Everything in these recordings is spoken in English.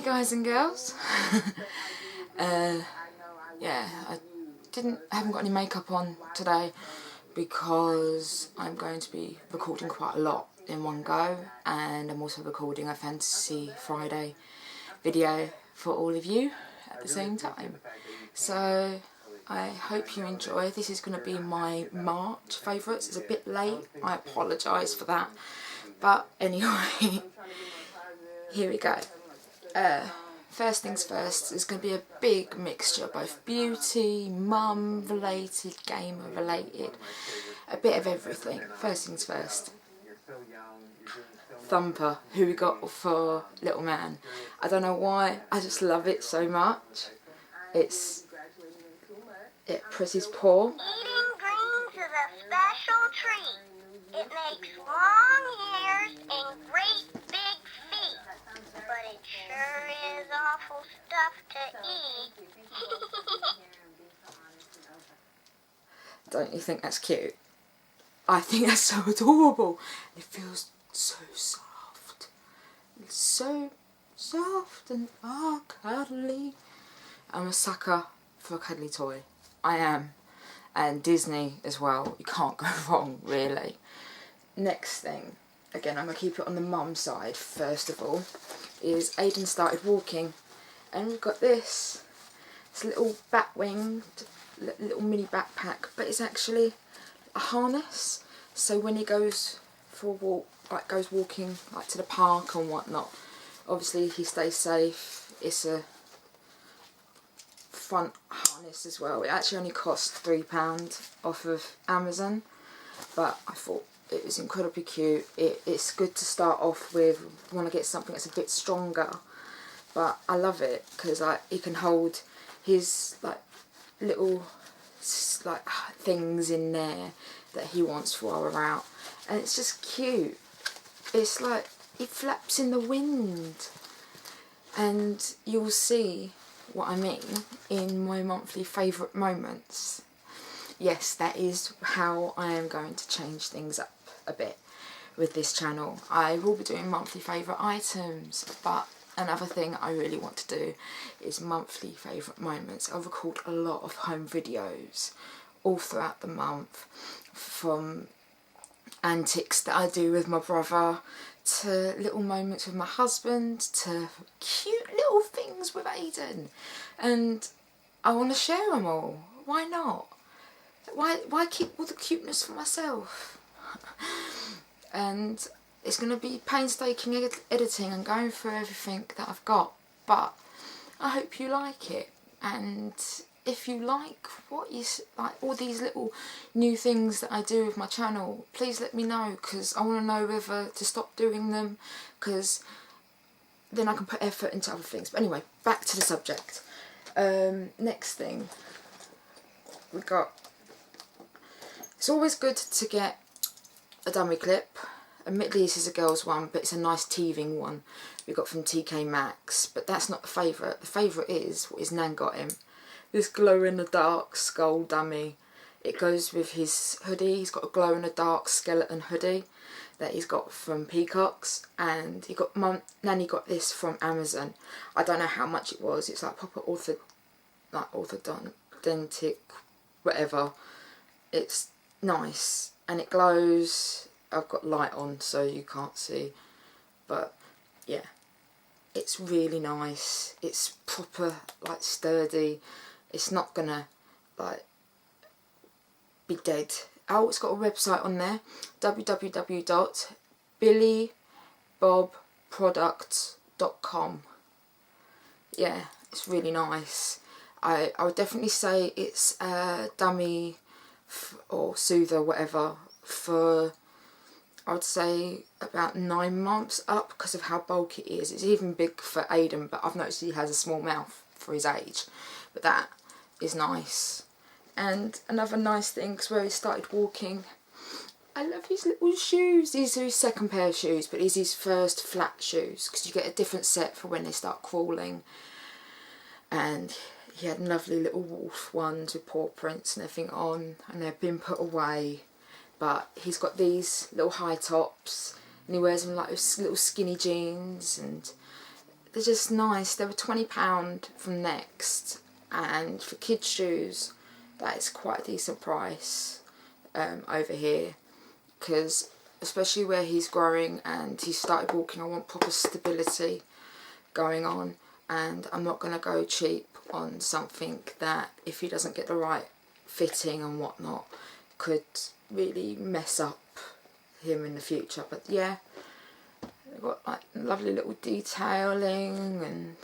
guys and girls. Yeah, I haven't got any makeup on today because I'm going to be recording quite a lot in one go, and I'm also recording a Fantasy Friday video for all of you at the same time. So I hope you enjoy. This is going to be my March favourites. It's a bit late, I apologise for that, but anyway, here we go. First things first, it's going to be a big mixture, both beauty, mum related, gamer related, a bit of everything. First things first, Thumper, who we got for little man. I don't know why, I just love it so much. It presses paw. Eating greens is a special treat. It makes long hairs and great big feet, but it sure is awful stuff to eat. Don't you think that's cute? I think that's so adorable. It feels so soft. It's so soft and cuddly. I'm a sucker for a cuddly toy. I am. And Disney as well. You can't go wrong, really. Next thing, again, I'm going to keep it on the mum side first of all, is Aiden started walking, and we've got this little bat winged, little mini backpack, but it's actually a harness, so when he goes for a walk, like goes walking like to the park and whatnot, obviously he stays safe. It's a front harness as well. It actually only cost £3 off of Amazon, but I thought it was incredibly cute. It's good to start off with. Want to get something that's a bit stronger, but I love it because like he can hold his like little like things in there that he wants while we're out, and it's just cute. It's like it flaps in the wind, and you'll see what I mean in my monthly favourite moments. Yes, that is how I am going to change things up a bit with this channel. I will be doing monthly favourite items, but another thing I really want to do is monthly favourite moments. I record a lot of home videos all throughout the month, from antics that I do with my brother, to little moments with my husband, to cute little things with Aiden, and I want to share them all. Why not? Why keep all the cuteness for myself? And it's going to be painstaking editing and going through everything that I've got, but I hope you like it. And if you like what is like all these little new things that I do with my channel, please let me know, because I want to know whether to stop doing them, because then I can put effort into other things. But anyway, back to the subject. Next thing we got. It's always good to get a dummy clip. Admittedly this is a girl's one, but it's a nice teething one we got from TK Maxx, but that's not the favourite. The favourite is what his nan got him. This glow-in-the-dark skull dummy. It goes with his hoodie. He's got a glow-in-the-dark skeleton hoodie that he's got from Peacocks, and he got Nanny got this from Amazon. I don't know how much it was. It's like proper orthodontic, whatever. It's nice and it glows. I've got light on so you can't see, but yeah, it's really nice. It's proper like sturdy. It's not gonna like be dead. Oh, it's got a website on there, www.billybobproducts.com. yeah, it's really nice. I would definitely say it's a dummy or soother, whatever, for I would say about 9 months up, because of how bulky it is. It's even big for Aiden, but I've noticed he has a small mouth for his age, but that is nice. And another nice thing, because where he started walking, I love his little shoes. These are his second pair of shoes, but these are his first flat shoes, because you get a different set for when they start crawling. And he had lovely little wolf ones with paw prints and everything on, and they've been put away. But he's got these little high tops, and he wears them like with little skinny jeans, and they're just nice. They were £20 from Next, and for kids shoes that is quite a decent price over here, because especially where he's growing and he started walking, I want proper stability going on, and I'm not going to go cheap on something that, if he doesn't get the right fitting and whatnot, could really mess up him in the future. But yeah, they've got like lovely little detailing, and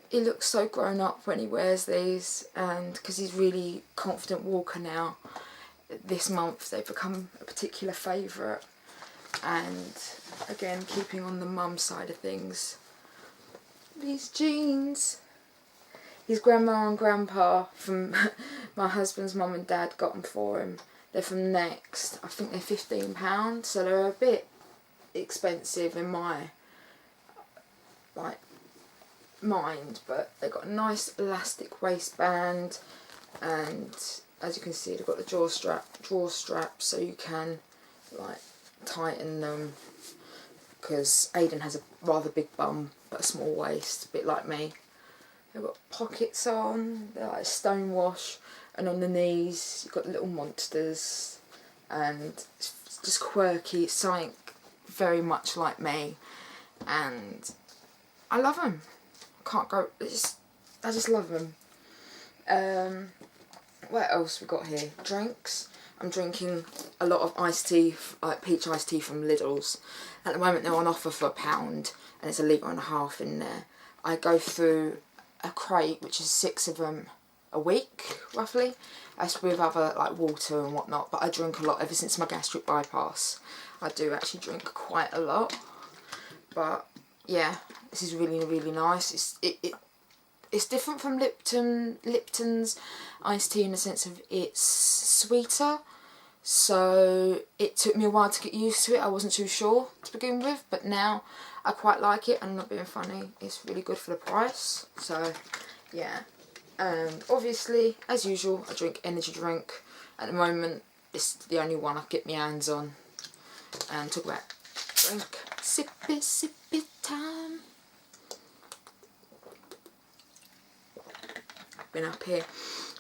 he looks so grown up when he wears these, and because he's really confident walker now, this month they've become a particular favourite. And again, keeping on the mum side of things, these jeans, his grandma and grandpa from my husband's mum and dad got them for him. They're from Next. I think they're £15, so they're a bit expensive in my mind, but they've got a nice elastic waistband, and as you can see, they've got the drawer strap, so you can like tighten them, because Aiden has a rather big bum but a small waist, a bit like me. They've got pockets on, they're like stone wash, and on the knees you've got the little monsters, and it's just quirky. It's something very much like me, and I love them. I can't go. I just love them. What else we got here? Drinks. I'm drinking a lot of iced tea, like peach iced tea from Lidl's. At the moment they're on offer for £1, and it's 1.5 litres in there. I go through a crate, which is 6 of them a week, roughly. That's with other like water and whatnot, but I drink a lot ever since my gastric bypass. I do actually drink quite a lot. But yeah, this is really, really nice. It's different from Lipton's iced tea in the sense of it's sweeter, so it took me a while to get used to it. I wasn't too sure to begin with, but now I quite like it, and I'm not being funny, it's really good for the price. So yeah, and obviously as usual I drink energy drink. At the moment it's the only one I get my hands on. And talk about drink, sippy time. Been up here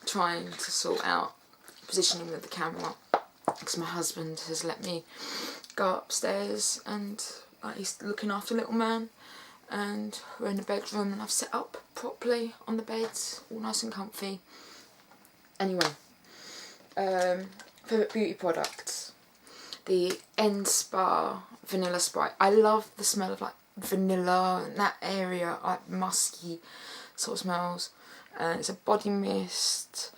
trying to sort out positioning of the camera, because my husband has let me go upstairs, and he's looking after little man, and we're in the bedroom, and I've set up properly on the beds, all nice and comfy. Anyway, favourite beauty products, the End Spa Vanilla Sprite. I love the smell of like vanilla and that area, like musky sort of smells. And it's a body mist,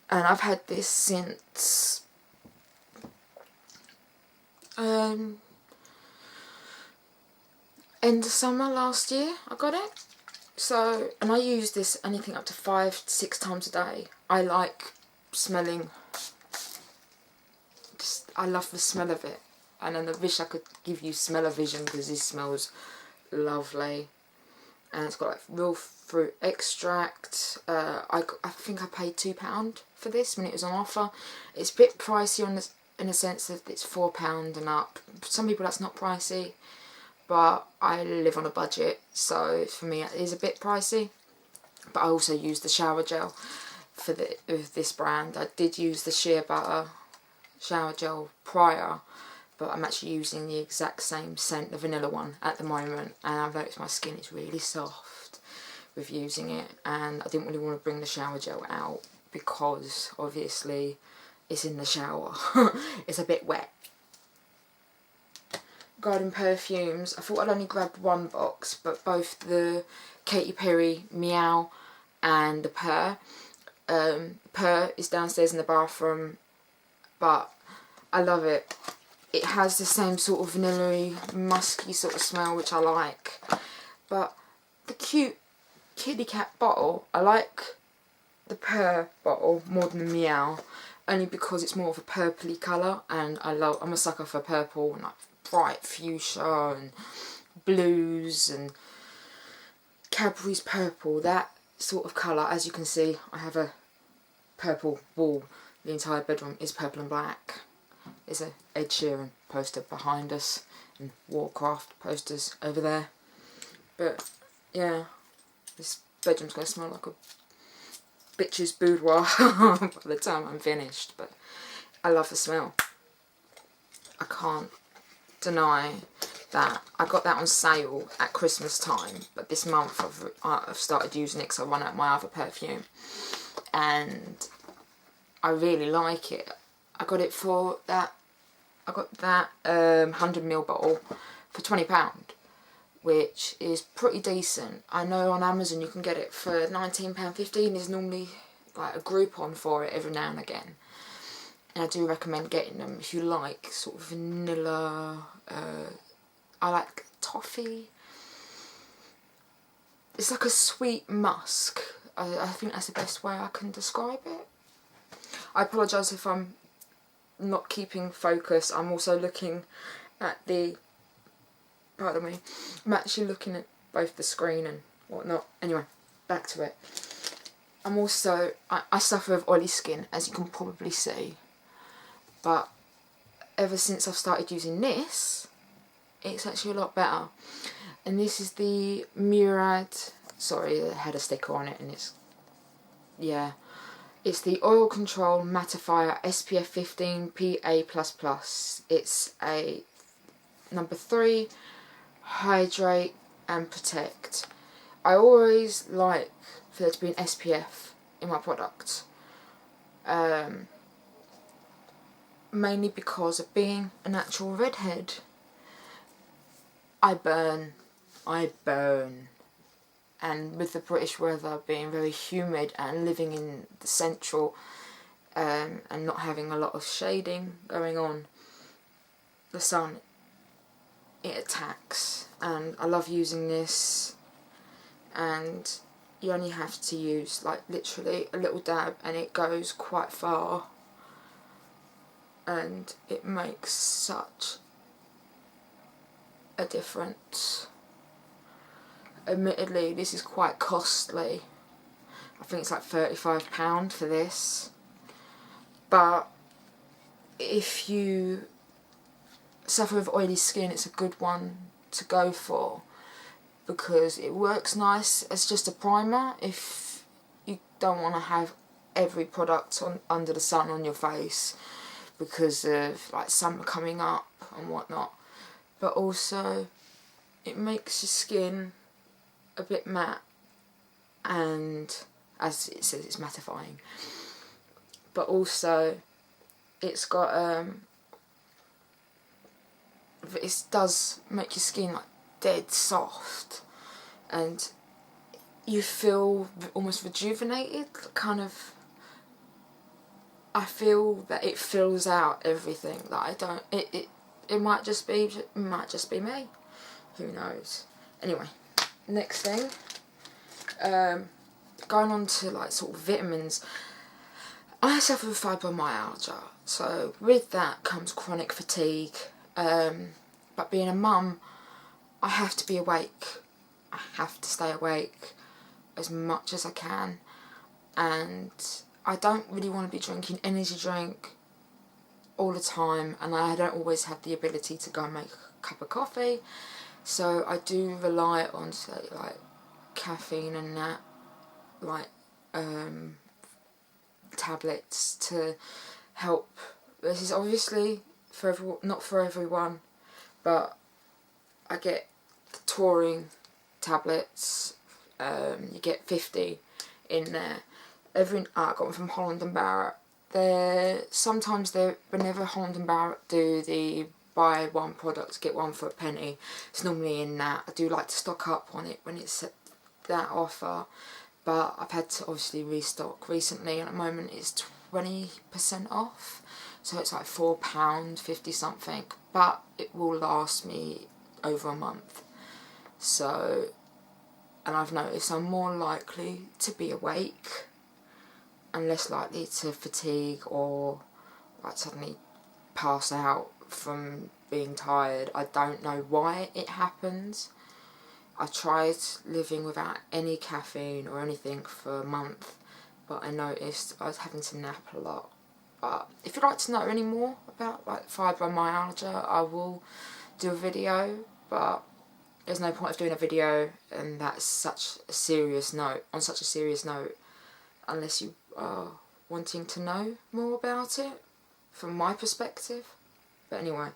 and I've had this since end of summer last year. I got it. So, and I use this anything up to 5 to 6 times a day. I like smelling. I love the smell of it, and then I wish I could give you smell-o-vision, because this smells lovely. And it's got like real fruit extract. I think I paid £2 for this when it was on offer. It's a bit pricey in the sense that it's £4 and up. For some people that's not pricey, but I live on a budget, so for me it is a bit pricey. But I also use the shower gel for this brand. I did use the shea butter shower gel prior, but I'm actually using the exact same scent, the vanilla one, at the moment, and I've noticed my skin is really soft with using it, and I didn't really want to bring the shower gel out because obviously it's in the shower. It's a bit wet. Garden perfumes, I thought I'd only grab one box, but both the Katy Perry Meow and the Purr. Purr is downstairs in the bathroom, but I love it. It has the same sort of vanilla-y, musky sort of smell, which I like. But the cute kitty cat bottle, I like the Purr bottle more than the Meow, only because it's more of a purpley colour, and I'm a sucker for purple and like bright fuchsia and blues and Cadbury's purple, that sort of colour. As you can see, I have a purple wall. The entire bedroom is purple and black. There's a Ed Sheeran poster behind us and Warcraft posters over there. But yeah, this bedroom's going to smell like a bitch's boudoir by the time I'm finished. But I love the smell. I can't deny that. I got that on sale at Christmas time, but this month I've started using it because I run out my other perfume, and I really like it. I got it for that. I got that 100ml bottle for £20, which is pretty decent. I know on Amazon you can get it for £19.15. There's normally like a Groupon for it every now and again. And I do recommend getting them if you like sort of vanilla. I like toffee. It's like a sweet musk. I think that's the best way I can describe it. I apologise if I'm not keeping focus. I'm also looking at the, pardon me, I'm actually looking at both the screen and whatnot. Anyway, back to it. I'm also, I suffer with oily skin, as you can probably see, but ever since I've started using this, it's actually a lot better. And this is the Murad, sorry, it had a sticker on it, and it's, yeah, it's the Oil Control Mattifier SPF 15 PA++. It's a number 3, hydrate and protect. I always like for there to be an SPF in my product, mainly because of being a natural redhead. I burn, and with the British weather being very humid and living in the central and not having a lot of shading going on, the sun, it attacks. And I love using this, and you only have to use like literally a little dab and it goes quite far, and it makes such a difference. Admittedly, this is quite costly. I think it's like £35 for this, but if you suffer with oily skin, it's a good one to go for, because it works nice as just a primer if you don't want to have every product under the sun on your face because of like summer coming up and whatnot. But also it makes your skin a bit matte, and as it says, it's mattifying. But also it's got it does make your skin like dead soft, and you feel almost rejuvenated, kind of. I feel that it fills out everything. Like I don't, it might just be me, who knows. Anyway, next thing, going on to like sort of vitamins. I suffer with fibromyalgia, so with that comes chronic fatigue. But being a mum, I have to be awake. I have to stay awake as much as I can, and I don't really want to be drinking energy drink all the time, and I don't always have the ability to go and make a cup of coffee, so I do rely on, say, like caffeine and that, like tablets to help. This is obviously for everyone, not for everyone, but I get the taurine tablets. You get 50 in there. I got them from Holland and Barrett. Whenever Holland and Barrett do the buy one product get one for a penny, it's normally in that. I do like to stock up on it when it's at that offer, but I've had to obviously restock recently, and at the moment it's 20% off, so it's like £4.50 something, but it will last me over a month. So, and I've noticed I'm more likely to be awake and less likely to fatigue or like suddenly pass out from being tired. I don't know why it happens. I tried living without any caffeine or anything for a month, but I noticed I was having to nap a lot. But if you'd like to know any more about like fibromyalgia, I will do a video, but there's no point of doing a video and that's such a serious note, on such a serious note, unless you are wanting to know more about it, from my perspective. But anyway,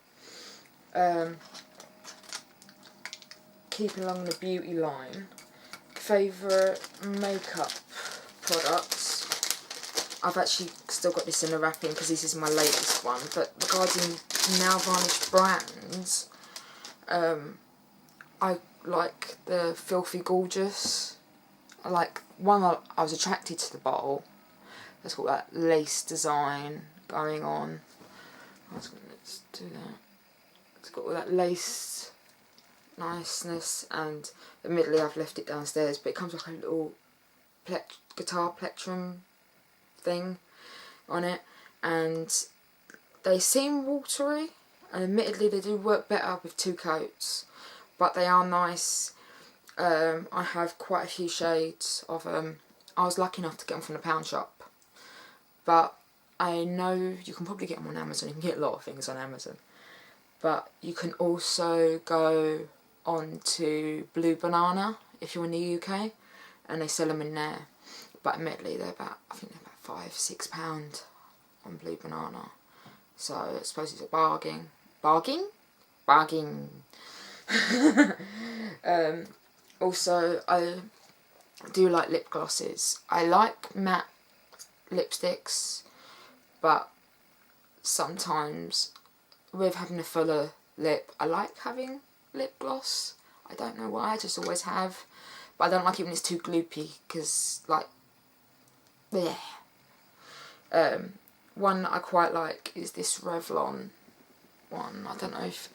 keeping along the beauty line, favourite makeup products. I've actually still got this in the wrapping because this is my latest one, but regarding nail varnish brands, I like the Filthy Gorgeous. I like one. I was attracted to the bottle. It's got that lace design going on. Let's do that. It's got all that lace niceness, and admittedly I've left it downstairs, but it comes like a little guitar plectrum thing on it, and they seem watery, and admittedly they do work better with 2 coats, but they are nice. I have quite a few shades of them. I was lucky enough to get them from the pound shop, but I know you can probably get them on Amazon. You can get a lot of things on Amazon, but you can also go on to Blue Banana if you're in the UK, and they sell them in there, but admittedly they're about, I think they're about £5–6 on Blue Banana, so I suppose it's a bargain. Bargain. Also, I do like lip glosses. I like matte lipsticks, but sometimes with having a fuller lip, I like having lip gloss. I don't know why, I just always have. But I don't like it when it's too gloopy, because, like, yeah. One that I quite like is this Revlon one. I don't know if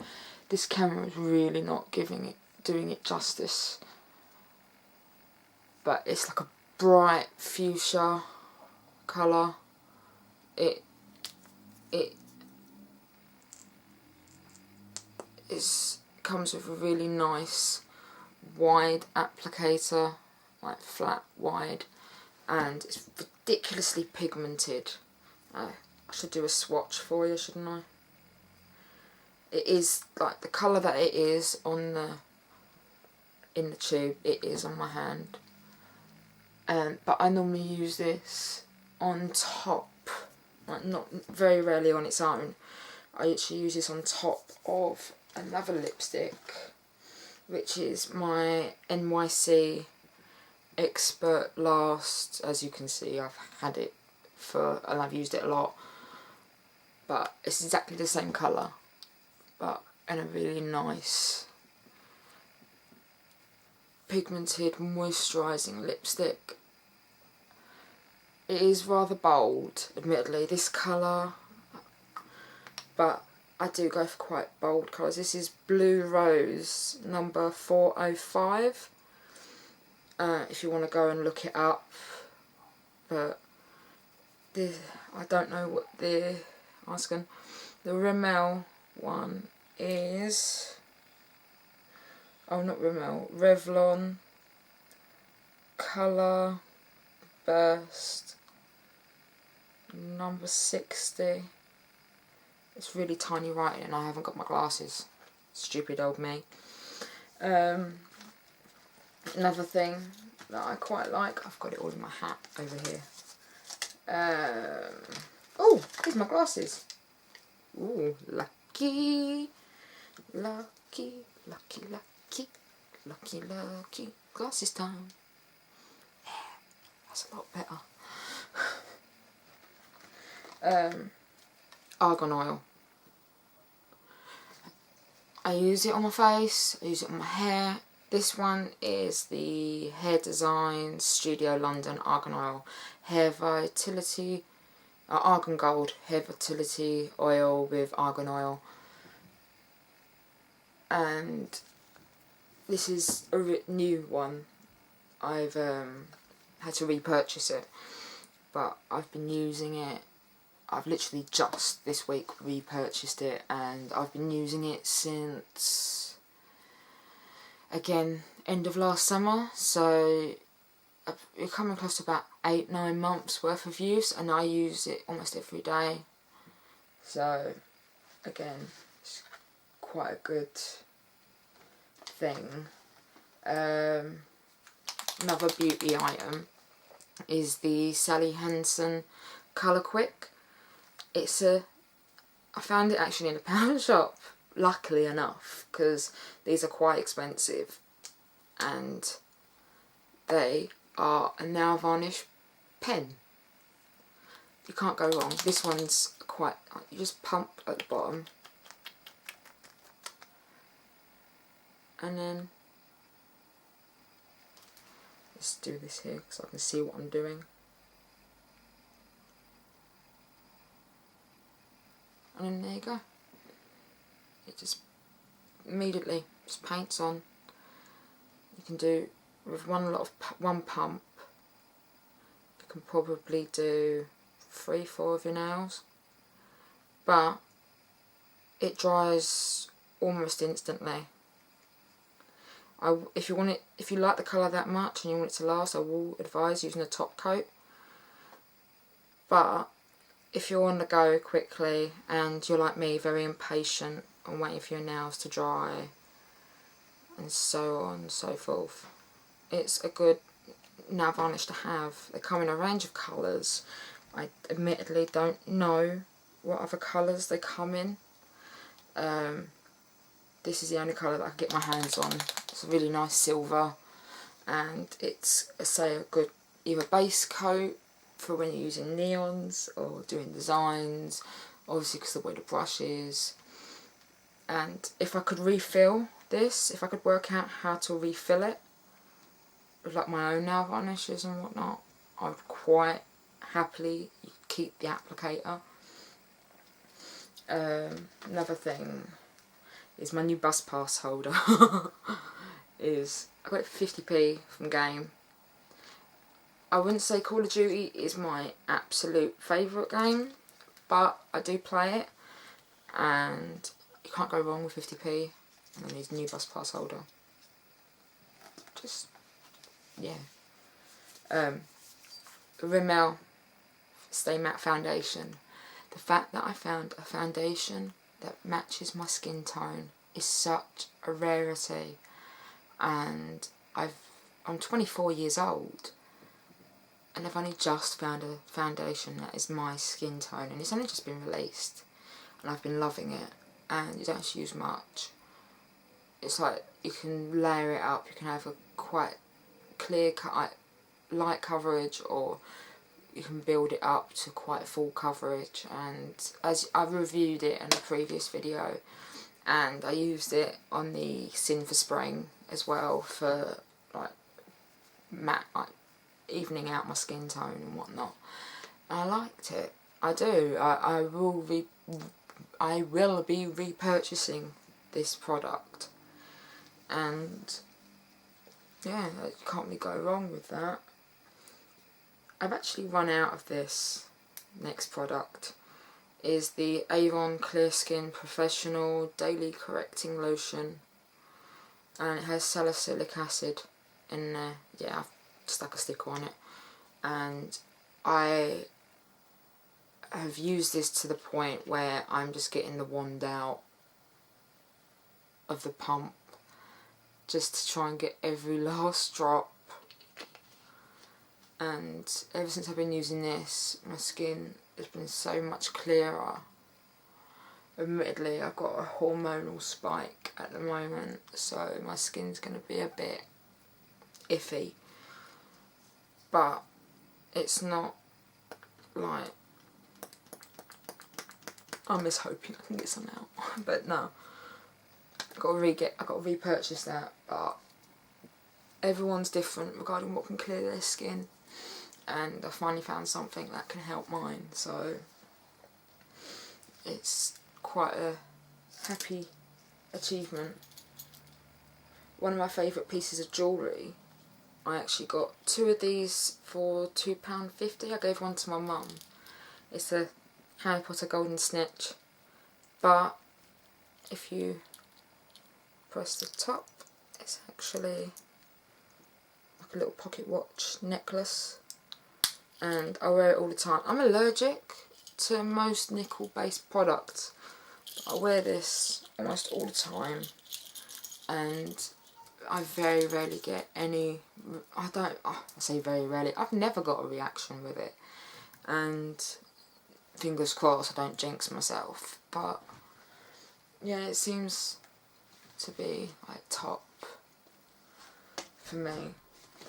this camera is really not doing it justice, but it's like a bright fuchsia colour. It comes with a really nice wide applicator, like flat wide, and it's ridiculously pigmented. I should do a swatch for you, shouldn't I? It is like the colour that it is on in the tube, it is on my hand. But I normally use this on top, like not very rarely on its own. I actually use this on top of another lipstick, which is my NYC Expert Last. As you can see, I've had it and I've used it a lot, but it's exactly the same colour, but in a really nice pigmented moisturising lipstick. It is rather bold, admittedly, this colour, but I do go for quite bold colours. This is Blue Rose number 405, if you want to go and look it up, but I don't know what they're asking. The Rimmel one is, oh, not Rimmel, Revlon Colour Burst number 60. It's really tiny writing and I haven't got my glasses. Stupid old me. Another thing that I quite like, I've got it all in my hat over here. Oh, here's my glasses. Ooh, lucky. Lucky, lucky, lucky, lucky, lucky. Glasses time. Yeah, that's a lot better. Argan oil. I use it on my face, I use it on my hair. This one is the Hair Design Studio London Argan Oil Hair Vitality, Argan Gold Hair Vitality Oil with Argan Oil. And this is a new one. I've had to repurchase it, but I've been using it. I've literally just this week repurchased it, and I've been using it since, again, end of last summer, so we're coming close to about 8–9 months worth of use, and I use it almost every day. So again, it's quite a good thing, another beauty item, is the Sally Hansen Colour Quick. I found it actually in a pound shop, luckily enough, because these are quite expensive, and they are a nail varnish pen. You can't go wrong. This one's quite, you just pump at the bottom, and then let's do this here so I can see what I'm doing. And then there you go. It just immediately just paints on. You can do with one pump. You can probably do 3-4 of your nails, but it dries almost instantly. If you like the colour that much and you want it to last, I will advise using a top coat. But if you're on the go quickly and you're like me, very impatient and waiting for your nails to dry and so on and so forth, it's a good nail varnish to have. They come in a range of colours. I admittedly don't know what other colours they come in. This is the only colour that I can get my hands on. It's a really nice silver, and it's, say, a good either base coat for when you're using neons or doing designs, obviously because of the way the brush is. And if I could refill this, if I could work out how to refill it with like my own nail varnishes and whatnot, I would quite happily keep the applicator. Another thing is my new bus pass holder. I got it for 50p from Game. I wouldn't say Call of Duty is my absolute favourite game, but I do play it, and you can't go wrong with 50p. And I need a new bus pass holder. Just, yeah. Rimmel Stay Matte Foundation. The fact that I found a foundation that matches my skin tone is such a rarity, and I'm 24 years old. And I've only just found a foundation that is my skin tone, and it's only just been released, and I've been loving it. And you don't have to use much. It's like you can layer it up. You can have a quite clear cut, light coverage, or you can build it up to quite full coverage. And as I've reviewed it in a previous video, and I used it on the Sin for Spring as well for like matte, like evening out my skin tone and whatnot. And I liked it. I do. I will be repurchasing this product, and yeah, you can't really go wrong with that. I've actually run out of this next product. Is the Avon Clear Skin Professional Daily Correcting Lotion, and it has salicylic acid in there. Yeah, I've stuck a sticker on it, and I have used this to the point where I'm just getting the wand out of the pump just to try and get every last drop. And ever since I've been using this, my skin has been so much clearer. Admittedly, I've got a hormonal spike at the moment, so my skin's going to be a bit iffy. But it's not like I'm just hoping I can get some out. But no, I've got to repurchase that. But everyone's different regarding what can clear their skin, and I finally found something that can help mine. So it's quite a happy achievement. One of my favourite pieces of jewellery, I actually got 2 of these for £2.50. I gave one to my mum. It's a Harry Potter golden snitch, but if you press the top, it's actually like a little pocket watch necklace, and I wear it all the time. I'm allergic to most nickel based products, but I wear this almost all the time, and I very rarely get any, I say very rarely, I've never got a reaction with it, and fingers crossed I don't jinx myself, but yeah, it seems to be like top for me.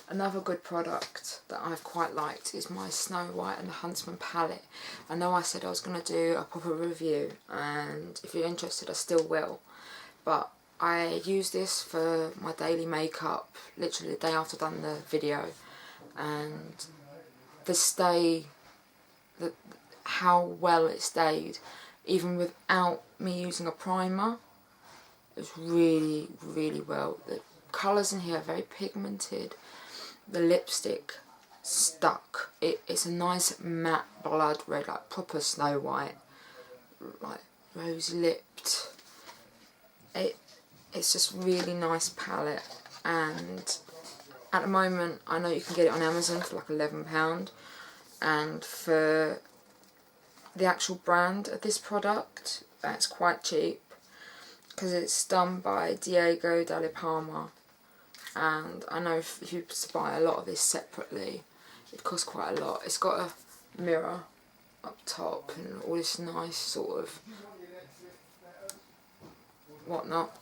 Another good product that I've quite liked is my Snow White and the Huntsman palette. I know I said I was going to do a proper review, and if you're interested I still will, but I use this for my daily makeup literally the day after I've done the video, and how well it stayed even without me using a primer. It's really, really well. The colours in here are very pigmented. The lipstick stuck. It's a nice matte blood red, like proper Snow White, like rose lipped. It's just really nice palette, and at the moment I know you can get it on Amazon for like £11, and for the actual brand of this product that's quite cheap because it's done by Diego Dalla Palma, and I know if you buy a lot of this separately it costs quite a lot. It's got a mirror up top and all this nice sort of whatnot,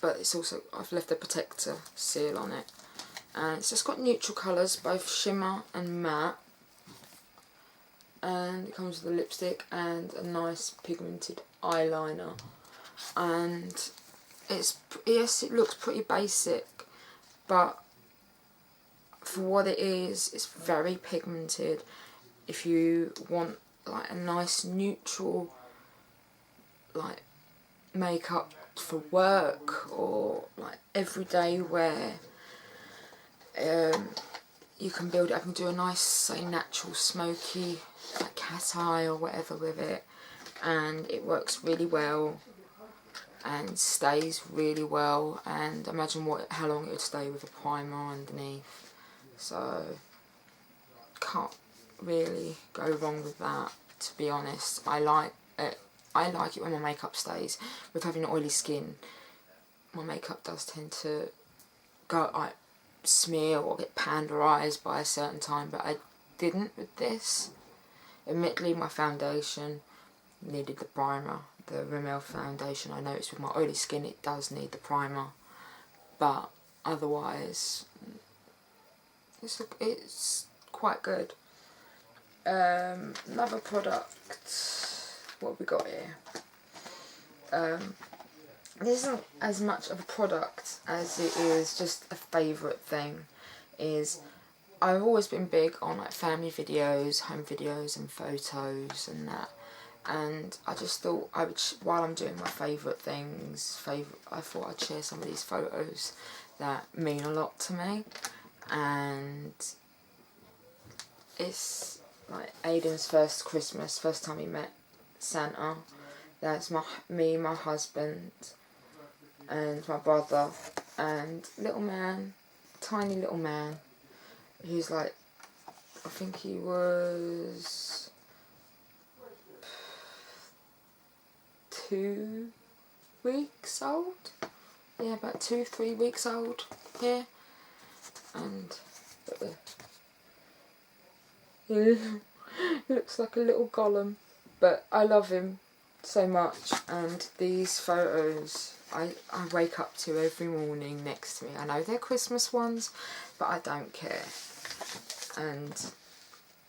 but it's also, I've left a protector seal on it, and it's just got neutral colours, both shimmer and matte, and it comes with a lipstick and a nice pigmented eyeliner, and yes, it looks pretty basic, but for what it is, it's very pigmented. If you want like a nice neutral like makeup for work or like everyday wear, you can build it up and do a nice, say, natural smoky like cat eye or whatever with it, and it works really well and stays really well, and imagine how long it would stay with a primer underneath, so can't really go wrong with that, to be honest. I like it when my makeup stays. With having oily skin, my makeup does tend to go like smear or get panderized by a certain time, but I didn't with this. Admittedly, my foundation needed the primer, the Rimmel foundation. I noticed with my oily skin it does need the primer, but otherwise it's quite good. Another product, what have we got here? This isn't as much of a product as it is just a favourite thing. I've always been big on like family videos, home videos and photos and that, and I just thought I would, while I'm doing my favourite things, I thought I'd share some of these photos that mean a lot to me, and it's like Aiden's first Christmas, first time he met Santa. That's me, my husband, and my brother, and little man, tiny little man, who's like, I think he was 2 weeks old. Yeah, about 2-3 weeks old here, and he looks like a little golem, but I love him so much, and these photos I wake up to every morning next to me. I know they're Christmas ones, but I don't care, and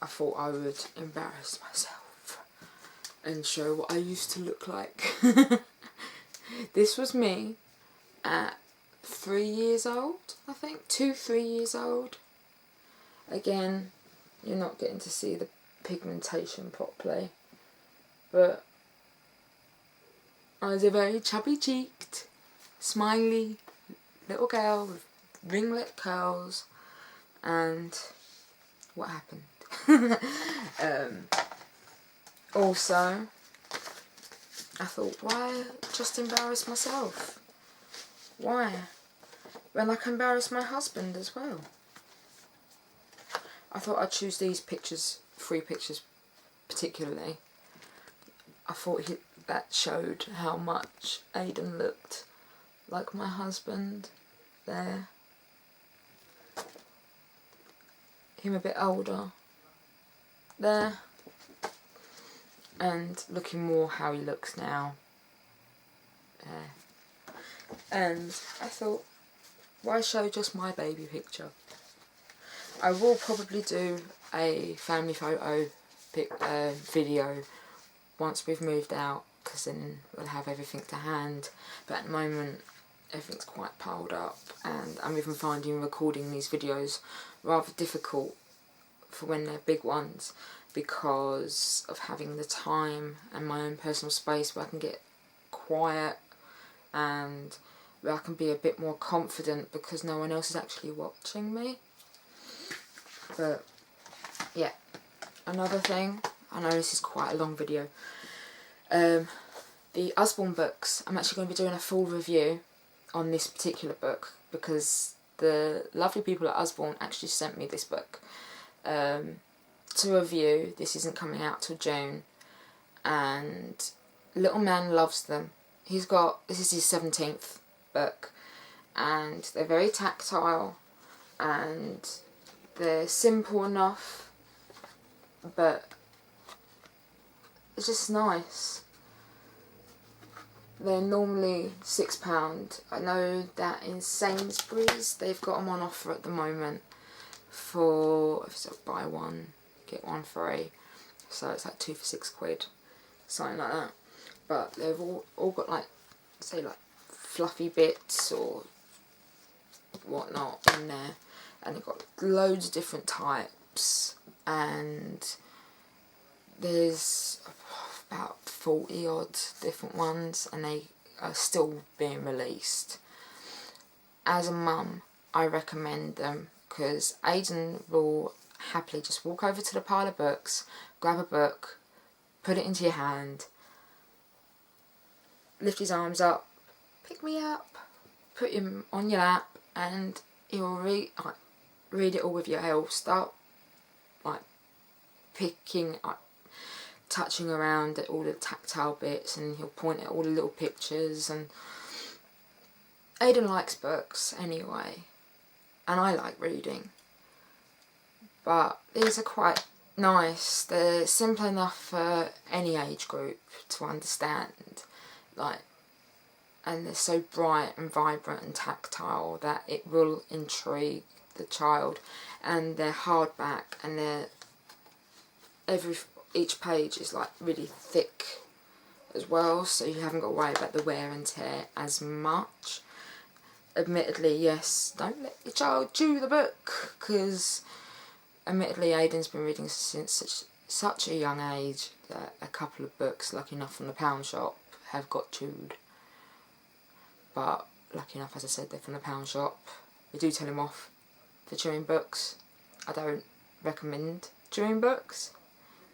I thought I would embarrass myself and show what I used to look like. This was me at 3 years old, I think, 2-3 years old. Again, you're not getting to see the pigmentation properly, but I was a very chubby-cheeked, smiley little girl with ringlet curls, and what happened? Also, I thought, why just embarrass myself? Why? When I can embarrass my husband as well. I thought I'd choose these pictures, 3 pictures particularly. I thought that showed how much Aiden looked like my husband there. Him a bit older there. And looking more how he looks now there. And I thought, why show just my baby picture? I will probably do a family photo video once we've moved out, because then we'll have everything to hand. But at the moment everything's quite piled up, and I'm even finding recording these videos rather difficult for when they're big ones, because of having the time and my own personal space where I can get quiet and where I can be a bit more confident because no one else is actually watching me. But yeah, another thing, I know this is quite a long video, the Usborne books, I'm actually going to be doing a full review on this particular book because the lovely people at Usborne actually sent me this book to review. This isn't coming out till June, and little man loves them. This is his 17th book, and they're very tactile and they're simple enough, but it's just nice. They're normally £6. I know that in Sainsbury's they've got them on offer at the moment for, if it's a buy one get one free, so it's like 2 for £6, something like that. But they've all got like, say, like fluffy bits or whatnot in there, and they've got loads of different types, and there's about 40 odd different ones, and they are still being released. As a mum, I recommend them because Aiden will happily just walk over to the pile of books, grab a book, put it into your hand, lift his arms up, pick me up, put him on your lap, and he'll read it all with you. He'll start like picking up, touching around at all the tactile bits, and he'll point at all the little pictures. And Aiden likes books anyway, and I like reading, but these are quite nice. They're simple enough for any age group to understand, like, and they're so bright and vibrant and tactile that it will intrigue the child. And they're hardback, and each page is like really thick as well, so you haven't got to worry about the wear and tear as much. Admittedly, yes, don't let your child chew the book, because admittedly Aiden's been reading since such a young age that a couple of books, lucky enough, from the pound shop have got chewed. But lucky enough, as I said, they're from the pound shop. We do tell him off for chewing books. I don't recommend chewing books,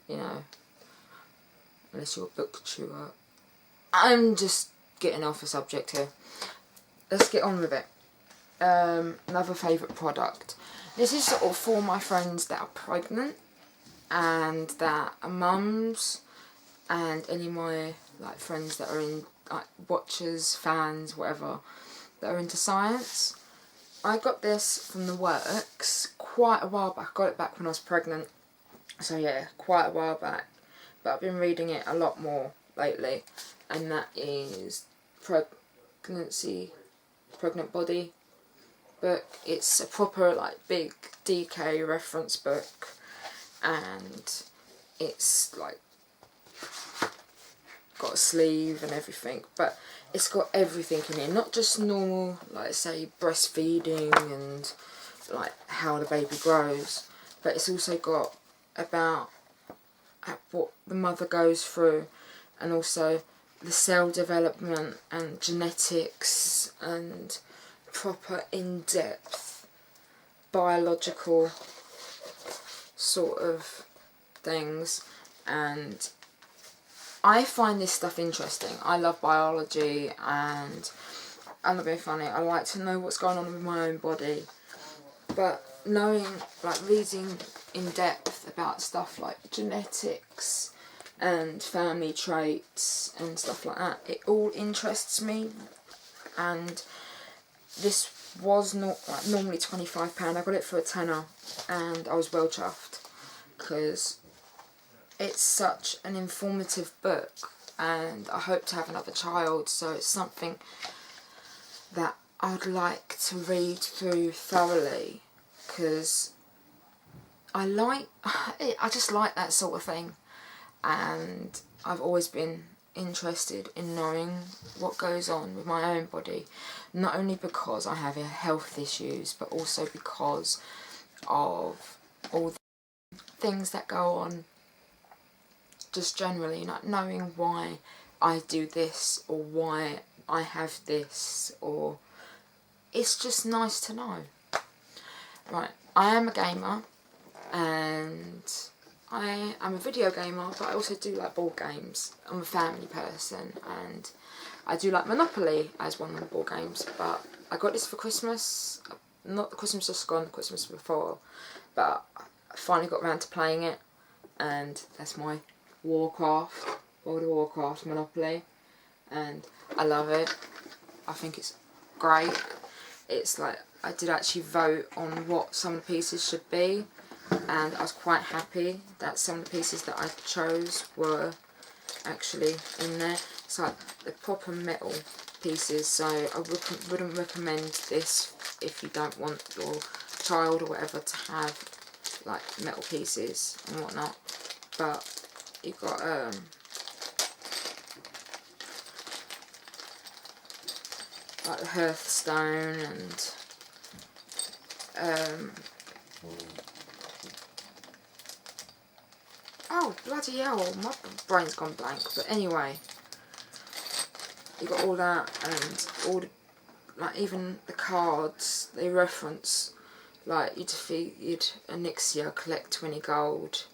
you know, unless you're a book chewer. I'm just getting off the subject here. Let's get on with it. Another favourite product. This is sort of for my friends that are pregnant and that are mums, and any of my like friends that are in, like, watchers, fans, whatever, that are into science. I got this from the works quite a while back. I got it back when I was pregnant, so yeah, quite a while back. But I've been reading it a lot more lately, and that is Pregnant Body book. It's a proper like big DK reference book, and it's like got a sleeve and everything, but it's got everything in it, not just normal, like say breastfeeding and like how the baby grows, but it's also got about what the mother goes through, and also the cell development and genetics and proper in-depth biological sort of things. And I find this stuff interesting. I love biology, and I'm not being funny, I like to know what's going on with my own body. But knowing, like reading in depth about stuff like genetics and family traits and stuff like that, it all interests me and this was not like normally £25. I got it for a tenner, and I was well chuffed because it's such an informative book, and I hope to have another child, so it's something that I'd like to read through thoroughly, because I just like that sort of thing, and I've always been interested in knowing what goes on with my own body, not only because I have health issues, but also because of all the things that go on just generally, like knowing why I do this, or why I have this, or it's just nice to know. Right, I am a gamer, and I am a video gamer, but I also do like board games. I'm a family person, and I do like Monopoly as one of the board games, but I got this for Christmas, not the Christmas just gone, the Christmas before, but I finally got around to playing it, and that's my World of Warcraft Monopoly, and I love it. I think it's great. It's like, I did actually vote on what some of the pieces should be, and I was quite happy that some of the pieces that I chose were actually in there. It's like the proper metal pieces, so I wouldn't recommend this if you don't want your child or whatever to have like metal pieces and whatnot. But you've got like the Hearthstone and oh bloody hell, my brain's gone blank. But anyway, you got all that, and all the, like even the cards they reference, like you defeated Onyxia, collect 20 gold.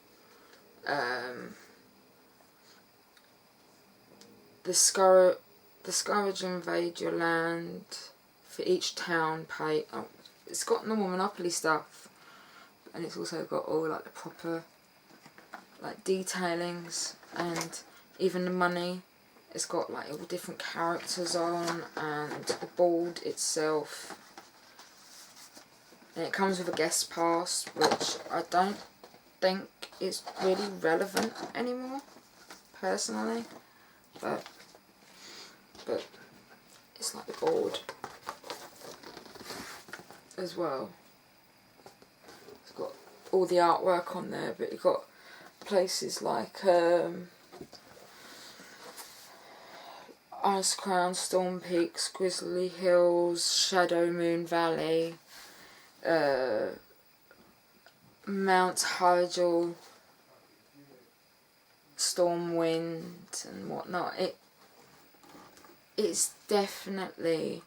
The Scourge invade your land. For each town, pay. Oh, it's got normal Monopoly stuff, and it's also got all like the proper like detailings, and even the money. It's got like all different characters on, and the board itself. And it comes with a guest pass, which I don't think is really relevant anymore, personally. But it's like the board as well. It's got all the artwork on there, but you've got places like Ice Crown, Storm Peaks, Grizzly Hills, Shadow Moon Valley, Mount Hygel, Stormwind and whatnot. It's definitely,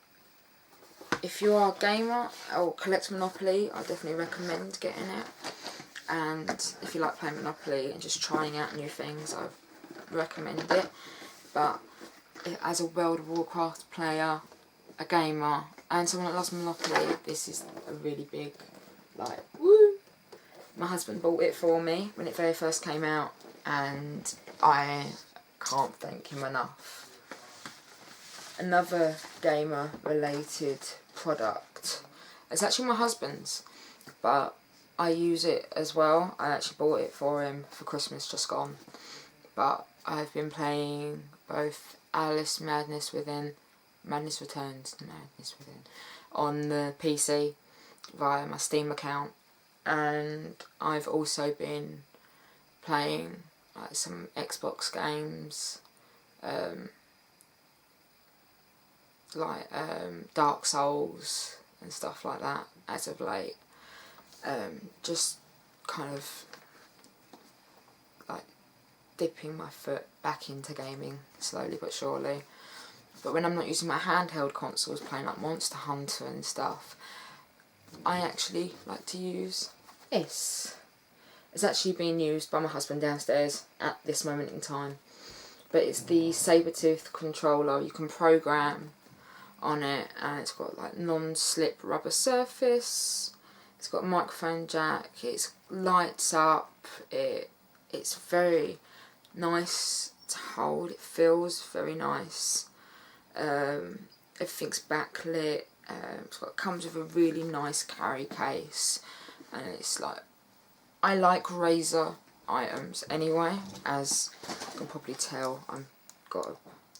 if you are a gamer or collect Monopoly, I definitely recommend getting it. And if you like playing Monopoly and just trying out new things, I recommend it. But as a World of Warcraft player, a gamer, and someone that loves Monopoly, this is a really big, like, woo! My husband bought it for me when it very first came out, and I can't thank him enough. Another gamer related product, it's actually my husband's, but I use it as well. I actually bought it for him for Christmas just gone, but I've been playing both Alice Madness Returns on the PC via my Steam account, and I've also been playing like some Xbox games, like Dark Souls and stuff like that as of late. Just kind of like dipping my foot back into gaming slowly but surely. But when I'm not using my handheld consoles, playing like Monster Hunter and stuff, I actually like to use this. It's actually being used by my husband downstairs at this moment in time. But it's the Sabertooth controller. You can program on it, and it's got like non-slip rubber surface. It's got a microphone jack. It lights up. It's very nice to hold. It feels very nice. everything's backlit. It comes with a really nice carry case, and it's like, I like razor items anyway, as you can probably tell. I've got a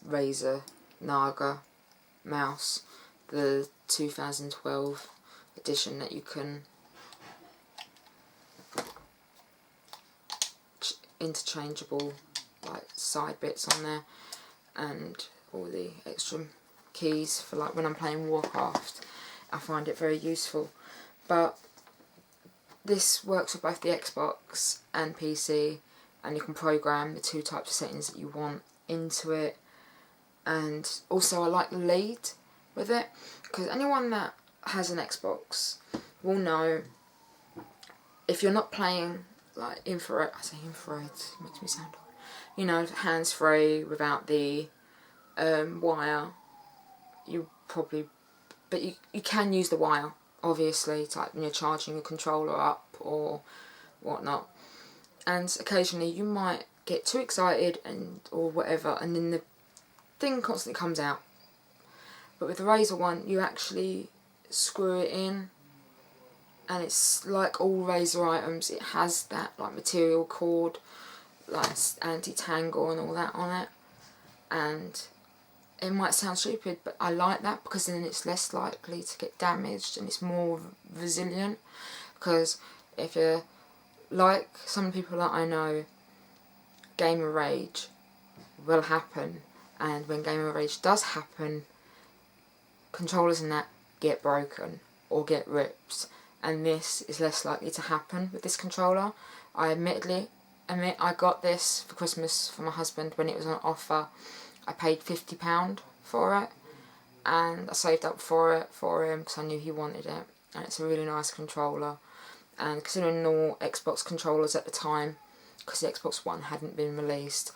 Razer Naga mouse, the 2012 edition that you can interchangeable like side bits on there, and all the extra keys for like when I'm playing Warcraft. I find it very useful. But this works with both the Xbox and PC, and you can program the 2 types of settings that you want into it. And also I like the lead with it, because anyone that has an Xbox will know if you're not playing like infrared, I say infrared, it makes me sound old, you know, hands free without the wire, you probably, but you can use the wire obviously to, like, when you're charging your controller up or whatnot, and occasionally you might get too excited and or whatever, and then the thing constantly comes out. But with the Razer one, you actually screw it in, and it's like all Razer items, it has that like material cord, like anti-tangle and all that on it. And it might sound stupid, but I like that, because then it's less likely to get damaged and it's more resilient. Because if you're like some people that I know, gamer rage will happen, and when gamer rage does happen, controllers and that get broken or get ripped, and this is less likely to happen with this controller. I admit I got this for Christmas for my husband when it was on offer. I paid £50 for it, and I saved up for it for him because I knew he wanted it, and it's a really nice controller. And considering normal Xbox controllers at the time, because the Xbox One hadn't been released,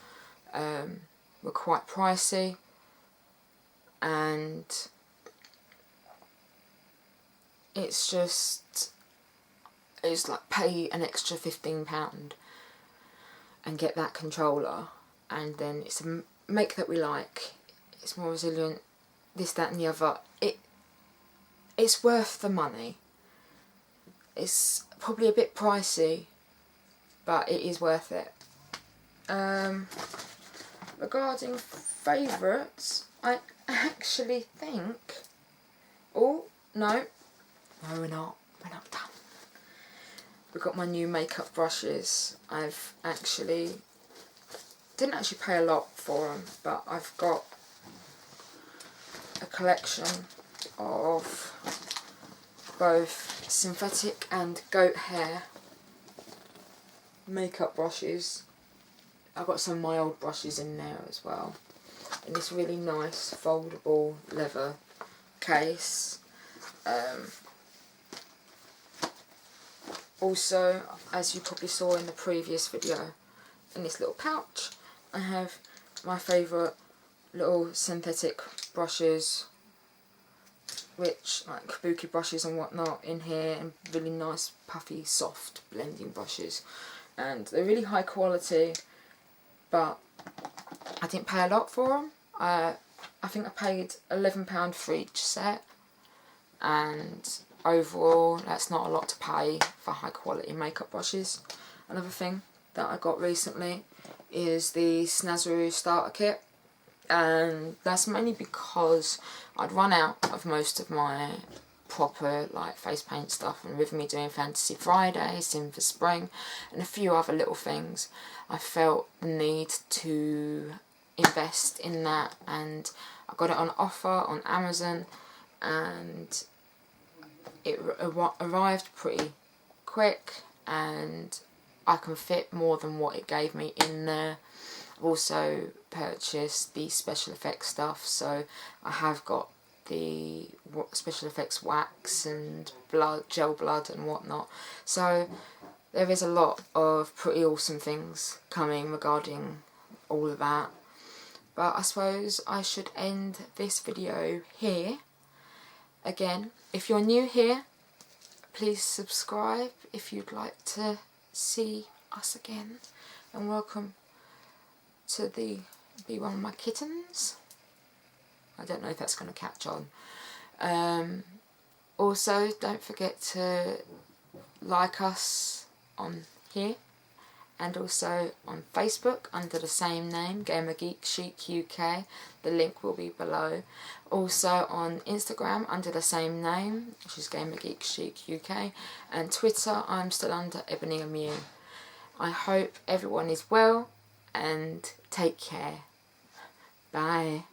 were quite pricey, and it's like pay an extra £15 and get that controller, and then it's a make that we like, it's more resilient, this, that and the other. It's worth the money. It's probably a bit pricey, but it is worth it. Regarding favourites, I actually think, oh no we're not done. We've got my new makeup brushes. I've didn't actually pay a lot for them, but I've got a collection of both synthetic and goat hair makeup brushes. I've got some of my old brushes in there as well, in this really nice foldable leather case. Also, as you probably saw in the previous video, in this little pouch I have my favourite little synthetic brushes, which like kabuki brushes and whatnot in here, and really nice puffy soft blending brushes, and they're really high quality, but I didn't pay a lot for them. I think I paid £11 for each set, and overall that's not a lot to pay for high quality makeup brushes. Another thing that I got recently is the Snazaroo starter kit, and that's mainly because I'd run out of most of my proper like face paint stuff, and with me doing Fantasy Friday, Sim for Spring and a few other little things, I felt the need to invest in that, and I got it on offer on Amazon, and it arrived pretty quick, and I can fit more than what it gave me in there. I've also purchased the special effects stuff, so I have got the special effects wax and gel blood and whatnot. So there is a lot of pretty awesome things coming regarding all of that. But I suppose I should end this video here. Again, if you're new here, please subscribe if you'd like to see us again, and welcome to be one of my kittens. I don't know if that's going to catch on. Also, don't forget to like us on here, and also on Facebook under the same name, Gamer Geek Chic UK. The link will be below. Also on Instagram under the same name, which is Gamer Geek Chic UK, and Twitter I'm still under Ebony Immune. I hope everyone is well and take care. Bye.